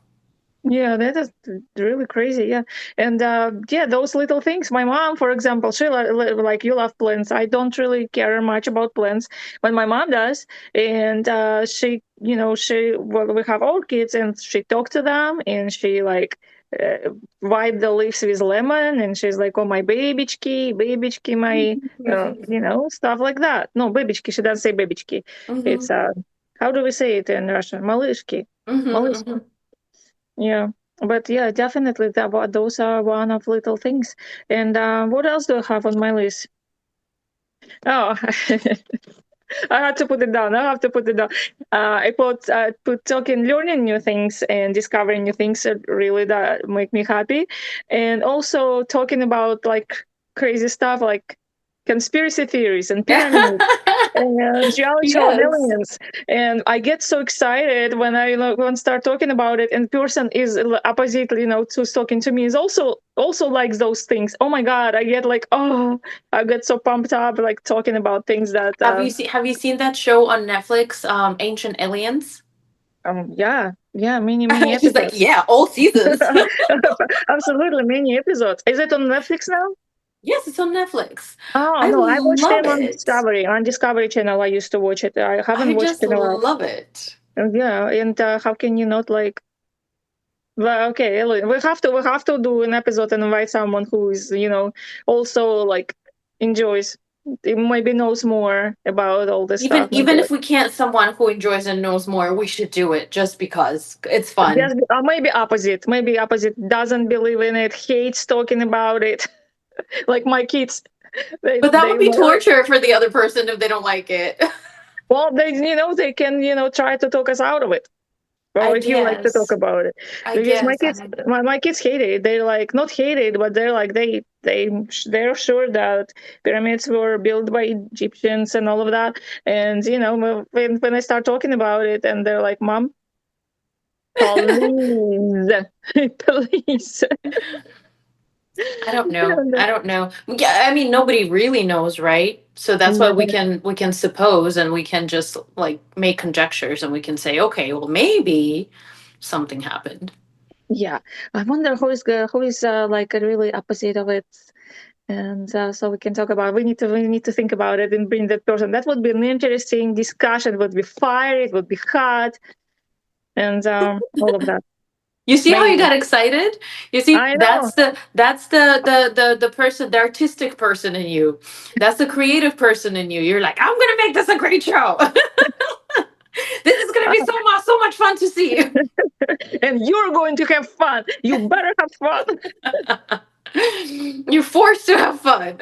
yeah, that is really crazy. Yeah. And yeah, those little things. My mom, for example, she like you love plants. I don't really care much about plants, but my mom does. And well, we have orchids and she talked to them and she like wipe the leaves with lemon and she's like, oh, my babychki, my, stuff like that. No, babychki, she doesn't say babychki. Mm-hmm. It's, how do we say it in Russian? Malышki. Mm-hmm. Malышki. Mm-hmm. Yeah, but yeah, definitely those are one of little things. And what else do I have on my list? Oh, I had to put it down. I have to put it down. I put talking, learning new things and discovering new things that really that make me happy, and also talking about like crazy stuff like conspiracy theories and pyramids geology and Yes. aliens. And I get so excited when I when start talking about it, and person is opposite, who's talking to me is also likes those things. Oh my God, I get like, oh, I get so pumped up like talking about things that Have you seen that show on Netflix, Ancient Aliens? yeah, yeah, many She's like, episodes. yeah, all seasons. Absolutely, many episodes. Is it on Netflix now? Yes, it's on Netflix. Oh I no, I watched love them it. On Discovery Channel. I used to watch it. I haven't I watched just it in a while. love it. Yeah, and how can you not like? Well, okay, Ellen, we have to do an episode and invite someone who is, also like enjoys, maybe knows more about all this Even stuff. Maybe even like if we can't someone who enjoys and knows more, we should do it just because it's fun. just maybe opposite doesn't believe in it, hates talking about it, like my kids. They But that they would be like torture for the other person if they don't like it. well they they can try to talk us out of it. Well, I if you like to talk guess. about it, I because my guess. kids, my kids hate it. They're like not hate it, but they're like they're sure that pyramids were built by Egyptians and all of that. And when I start talking about it, and they're like, "Mom, please, please." I don't know. And, I don't know. Yeah, I mean nobody really knows, right? So that's why no, we can suppose and we can just like make conjectures and we can say, okay, well maybe something happened. yeah, I wonder who is like a really opposite of it. And so we can talk about. We need to think about it and bring that person. That would be an interesting discussion. It would be fire. It would be hot, and all of that. You see how you Maybe got excited? You see, I know. that's the person, the artistic person in you. That's the creative person in you. You're like, I'm gonna make this a great show. This is gonna be so much fun to see. And you're going to have fun. You better have fun. You're forced to have fun.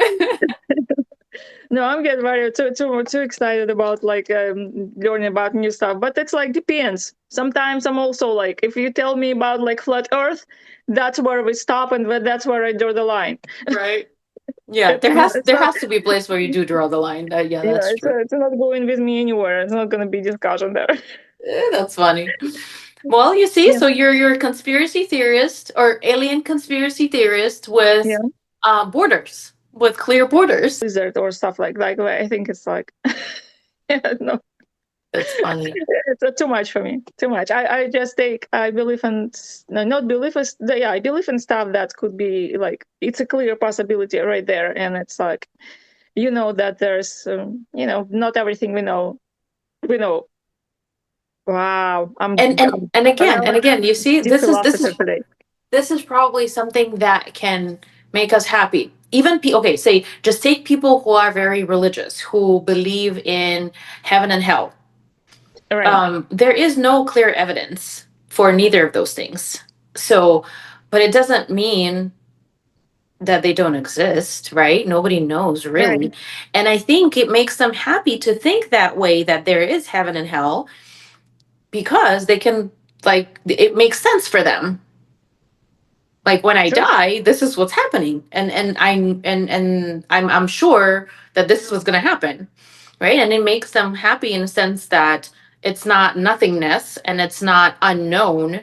No, I'm getting very too excited about like learning about new stuff. But it's like depends. Sometimes I'm also like, if you tell me about like flat Earth, that's where we stop, and that's where I draw the line. Right. Yeah, It's there not. has to be a place where you do draw the line. Yeah, Yeah, that's true. it's not going with me anywhere. It's not going to be discussion there. That's funny. Well, you see, Yeah, so you're a conspiracy theorist or alien conspiracy theorist with yeah. borders, with clear borders. Lizard or stuff like I think it's like, yeah, no, That's funny. it's too much for me. Too much. I just take. I believe in no, not believe in. Yeah, I believe in stuff that could be like it's a clear possibility right there, and it's like that there's not everything we know. We know. Wow, And I'm again, you see, deep philosopher today. this is probably something that can make us happy. Even okay, say just take people who are very religious, who believe in heaven and hell. Right. There is no clear evidence for neither of those things. So, but it doesn't mean that they don't exist, right? Nobody knows Right. really. And I think it makes them happy to think that way, that there is heaven and hell, because they can, like, it makes sense for them. Like when I Sure. die, this is what's happening. I'm sure that this is what's gonna happen. Right. And it makes them happy in a sense that it's not nothingness and it's not unknown.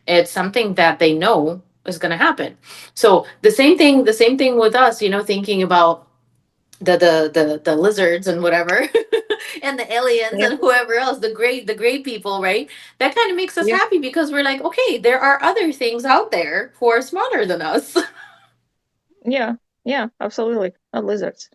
It's something that they know is gonna happen. So the same thing with us, thinking about the lizards and whatever and the aliens Yeah. and whoever else, the great people, right? That kind of makes us Yeah. happy because we're like, okay, there are other things out there who are smarter than us. Yeah. Yeah. Absolutely. Not lizards.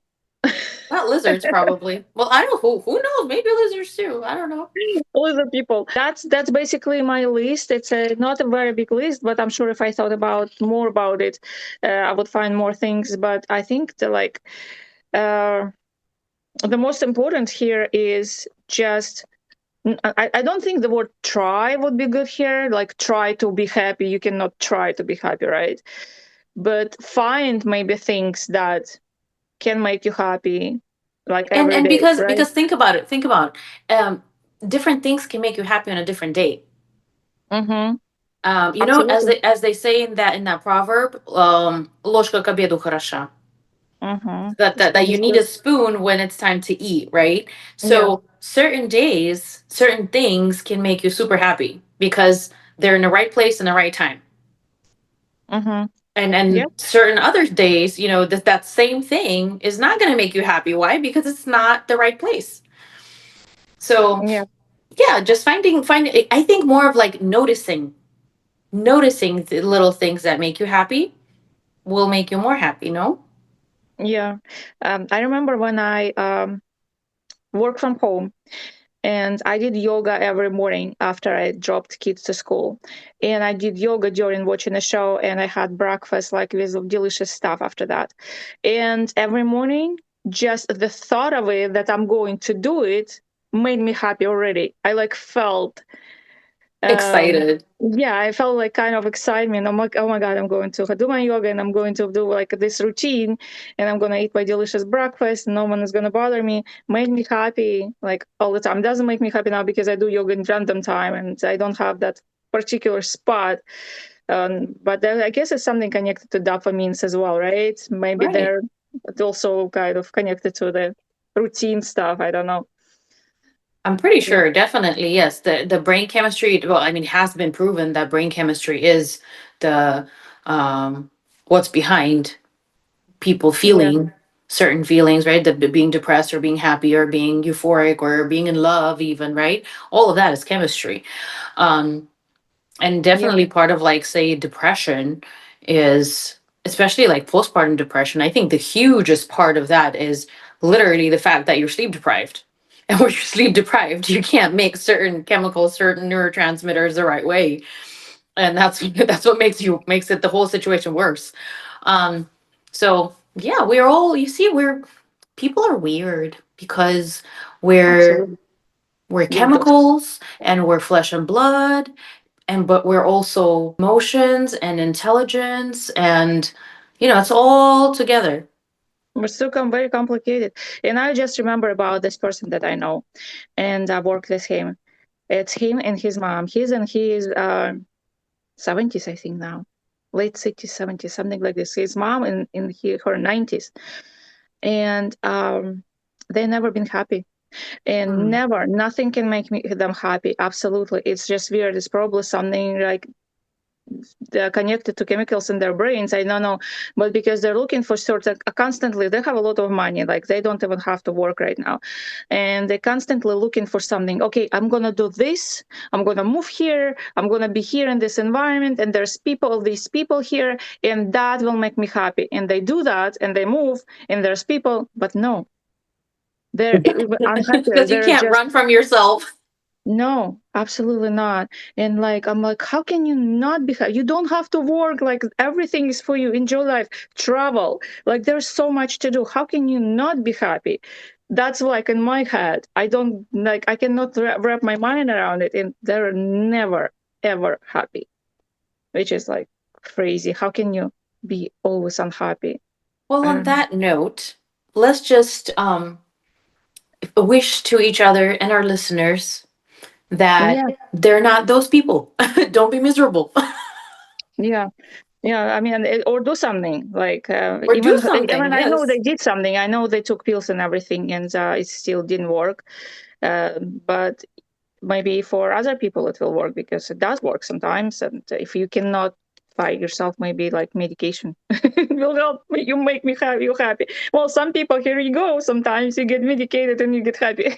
Not lizards, probably. Well, I don't know, who knows, maybe lizards too, I don't know. Lizard people. That's basically my list. It's not a very big list, but I'm sure if I thought about more about it, I would find more things. But I think uh, the most important here is just. I don't think the word try would be good here. Like try to be happy. You cannot try to be happy, right? But find maybe things that can make you happy, like every And day, right? because think about it. Different things can make you happy on a different day. Mm-hmm. As Absolutely. they say in that proverb, ложка к обеду хороша. Mm-hmm. That Spoon you is need good. a spoon when it's time to eat, right? Yeah. So certain days, certain things can make you super happy because they're in the right place in the right time. Mm-hmm. And Yeah. certain other days, that same thing is not going to make you happy. Why? Because it's not the right place. So Yeah. yeah, just finding. I think more of like noticing the little things that make you happy will make you more happy. No. Yeah. I remember when I work from home and I did yoga every morning after I dropped kids to school. And I did yoga during watching a show and I had breakfast like with delicious stuff after that. And every morning, just the thought of it that I'm going to do it made me happy already. I like felt Excited. Yeah, I felt like kind of excitement. I'm like, oh my God, I'm going to do my yoga and I'm going to do like this routine and I'm going to eat my delicious breakfast. No one is going to bother me. Made me happy like all the time. Doesn't make me happy now because I do yoga in random time and I don't have that particular spot. But I guess it's something connected to dopamines as well, right? Maybe Right. they're also kind of connected to the routine stuff. I don't know. I'm pretty Yeah. sure, definitely, yes. The brain chemistry, well, I mean, has been proven that brain chemistry is the what's behind people Yeah. feeling certain feelings, right? The being depressed or being happy or being euphoric or being in love, even, right? All of that is chemistry. Um, and Yeah. definitely part of, like, say, depression is, especially like postpartum depression. I think the hugest part of that is literally the fact that you're sleep deprived. And when you're sleep deprived, you can't make certain chemicals, certain neurotransmitters the right way, and that's that's what makes it the whole situation worse. Um, so yeah, we're all, you see, we're, people are weird because we're Absolutely. we're Weirdos. chemicals and we're flesh and blood, and but we're also emotions and intelligence, and it's all together. We're still very complicated. And I just remember about this person that I know, and I worked with him. It's him and his mom. He's in his 70s, I think now, late 60s, 70s, something like this. His mom in her 90s, and they never been happy. And Mm. never, nothing can make them happy. Absolutely, it's just weird. It's probably something like they're connected to chemicals in their brains. I don't know, but because they're looking for sort of constantly, they have a lot of money, like they don't even have to work right now, and they're constantly looking for something. Okay, I'm gonna do this. I'm gonna move here. I'm gonna be here in this environment, and there's these people here, and that will make me happy. And they do that, and they move, and there's people, but no, they're unhappy. Because you They're can't just run from yourself. no, absolutely not. And like, I'm like, how can you not be happy? You don't have to work. Like, everything is for you. Enjoy life, travel. Like, there's so much to do. How can you not be happy? That's like in my head. I don't like, I cannot wrap my mind around it. And they're never, ever happy, which is like crazy. How can you be always unhappy? Well, I on don't know. that note, let's just wish to each other and our listeners that Yeah, they're not those people. Don't be miserable. yeah. Yeah, I mean, or do something like Or do even something. I know Yes. they did something. I know they took pills and everything, and it still didn't work. But maybe for other people it will work because it does work sometimes. And if you cannot by yourself, maybe like medication will help you make me happy. You happy. Well, some people, here you go. Sometimes you get medicated and you get happy.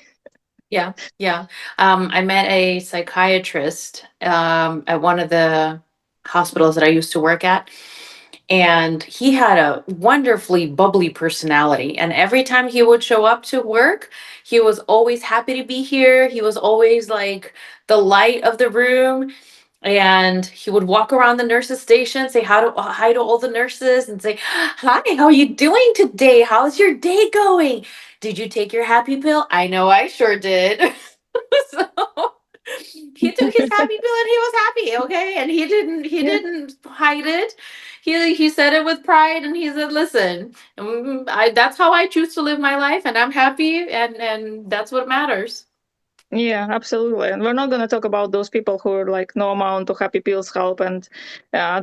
Yeah, yeah. I met a psychiatrist at one of the hospitals that I used to work at, and he had a wonderfully bubbly personality. And every time he would show up to work, he was always happy to be here. He was always like the light of the room, and he would walk around the nurses station, say hi to all the nurses, and say, "Hi, how are you doing today? How's your day going? Did you take your happy pill? I know I sure did." So he took his happy pill and he was happy, okay, and he Yeah, didn't hide it. He said it with pride, and he said, "Listen, that's how I choose to live my life, and I'm happy, and that's what matters." yeah, absolutely. And we're not going to talk about those people who are like no amount of happy pills help, and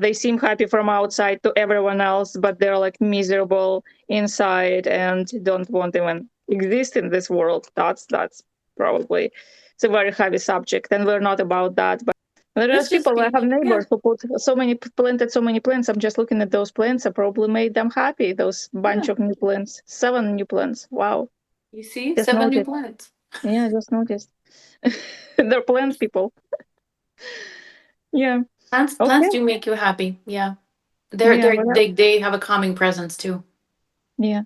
they seem happy from outside to everyone else, but they're like miserable inside and don't want to even exist in this world. That's probably it's a very heavy subject, and we're not about that. But there's Let's just people. I have be, yeah, neighbors who put planted so many plants. I'm just looking at those plants. I probably made them happy. Those bunch yeah. of new plants, 7 new plants. Wow, You see, just 7 new noticed. planets. Yeah, just noticed. They're plant people. Yeah. Plants Okay. do make you happy. Yeah, Yeah. Well, they have a calming presence too. yeah.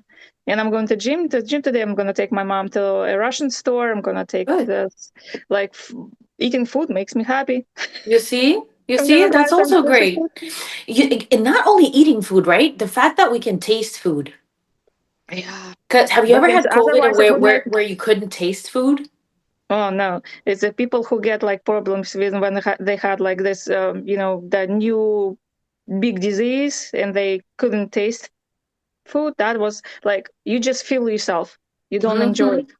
And I'm going to gym. The gym today. I'm going to take my mom to a Russian store. I'm going to take Good. this. Like eating food makes me happy. You see, I'm going to buy that's some also healthy great. food. And not only eating food, right? The fact that we can taste food. Yeah. Cause have you ever Because had COVID and otherwise it would make. where you couldn't taste food? Oh no, it's the people who get like problems with when they had like this, the new big disease and they couldn't taste food. That was like you just feel yourself. You don't enjoy Hmm. it.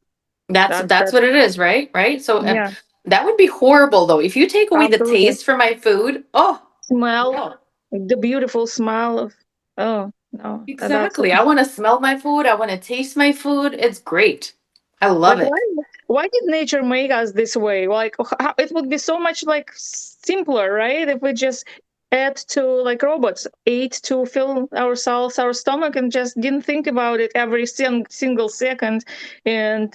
That's That what it is, right? Right. So yeah, that would be horrible though. If you take away the absolutely. taste from my food, oh Smell, no. the beautiful smell of. Oh no, that's Exactly. I want to smell my food. I want to taste my food. It's great. I love like it. why did nature make us this way? Like it would be so much like simpler, right? If we just ate to like robots, ate to fill ourselves, our stomach, and just didn't think about it every single second, and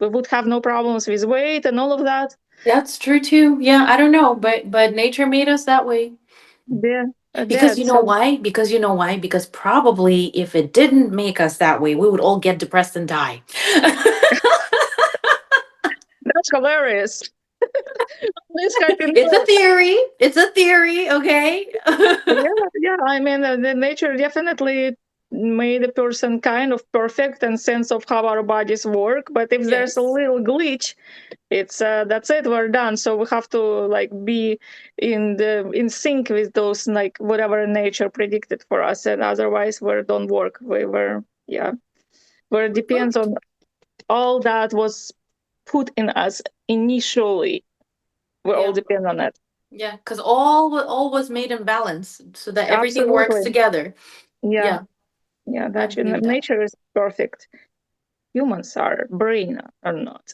we would have no problems with weight and all of that. That's true too. Yeah, I don't know, but nature made us that way. Yeah, Because that you know so why? Because you know why? Because probably if it didn't make us that way, we would all get depressed and die. that's hilarious. This happy It's a note. theory. It's a theory, okay? Yeah, yeah. I mean, the nature definitely made a person kind of perfect and sense of how our bodies work. But if there's a Yes. little glitch, it's that's it. We're done. So we have to like be in sync with those like whatever nature predicted for us, and otherwise we don't work. We were yeah, where it depends on all that was put in us initially. We all Yeah. depend on it. Yeah, because all was made in balance so that everything works Absolutely. together. Yeah. Yeah, Yeah. I That believe that. nature is perfect. Humans are brain are not.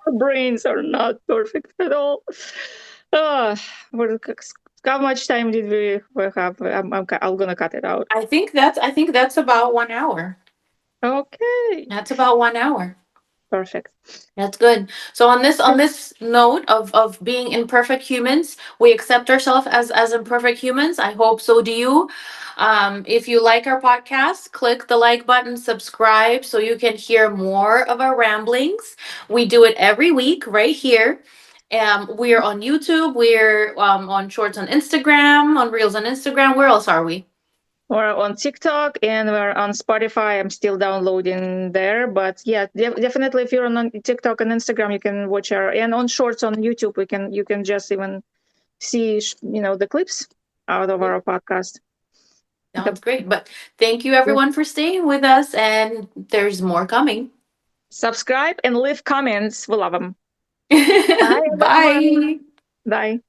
Our brains are not perfect at all. Uh, how much time did we have? I'm gonna cut it out. I think that's about 1 hour. Okay, That's about 1 hour. perfect. That's good. So on this note of being imperfect humans, we accept ourselves as imperfect humans. I hope so do you. If you like our podcast, click the like button, subscribe so you can hear more of our ramblings. We do it every week right here. We're on YouTube. We're on Shorts on Instagram, on Reels on Instagram. Where else are we? We're on TikTok and we're on Spotify. I'm still downloading there, but yeah, definitely if you're on TikTok and Instagram, you can watch our and on Shorts on YouTube. You can just even see the clips out of our podcast. Sounds Yep. great. But thank you everyone for staying with us, and there's more coming. Subscribe and leave comments. We love them. Bye, everyone. Bye. Bye.